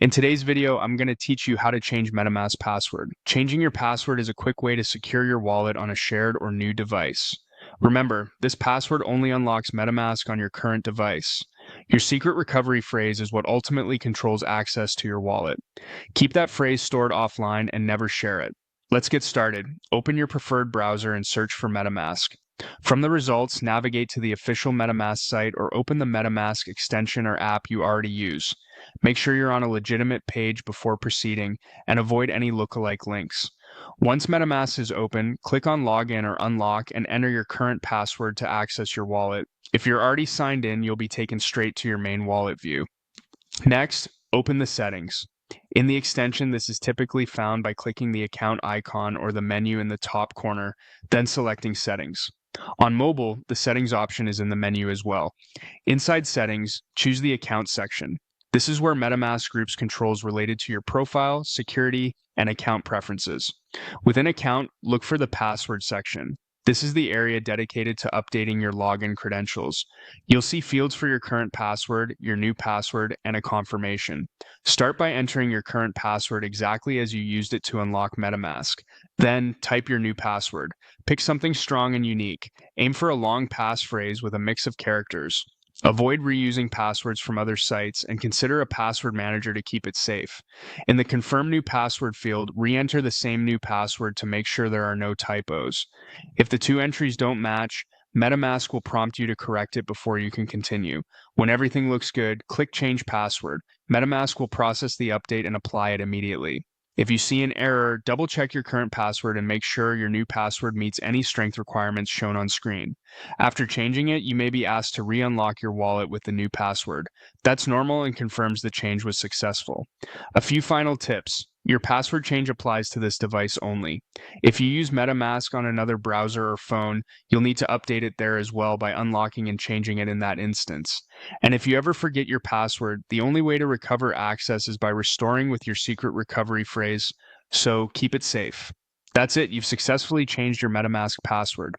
In today's video, I'm going to teach you how to change MetaMask password. Changing your password is a quick way to secure your wallet on a shared or new device. Remember, this password only unlocks MetaMask on your current device. Your secret recovery phrase is what ultimately controls access to your wallet. Keep that phrase stored offline and never share it. Let's get started. Open your preferred browser and search for MetaMask. From the results, navigate to the official MetaMask site or open the MetaMask extension or app you already use. Make sure you're on a legitimate page before proceeding and avoid any lookalike links. Once MetaMask is open, click on Login or Unlock and enter your current password to access your wallet. If you're already signed in, you'll be taken straight to your main wallet view. Next, open the settings. In the extension, this is typically found by clicking the account icon or the menu in the top corner, then selecting Settings. On mobile, the Settings option is in the menu as well. Inside Settings, choose the Account section. This is where MetaMask groups controls related to your profile, security, and account preferences. Within Account, look for the Password section. This is the area dedicated to updating your login credentials. You'll see fields for your current password, your new password, and a confirmation. Start by entering your current password exactly as you used it to unlock MetaMask. Then, type your new password. Pick something strong and unique. Aim for a long passphrase with a mix of characters. Avoid reusing passwords from other sites and consider a password manager to keep it safe. In the Confirm New Password field, re-enter the same new password to make sure there are no typos. If the two entries don't match, MetaMask will prompt you to correct it before you can continue. When everything looks good, click Change Password. MetaMask will process the update and apply it immediately. If you see an error, double-check your current password and make sure your new password meets any strength requirements shown on screen. After changing it, you may be asked to re-unlock your wallet with the new password. That's normal and confirms the change was successful. A few final tips. Your password change applies to this device only. If you use MetaMask on another browser or phone, you'll need to update it there as well by unlocking and changing it in that instance. And if you ever forget your password, the only way to recover access is by restoring with your secret recovery phrase, so keep it safe. That's it, you've successfully changed your MetaMask password.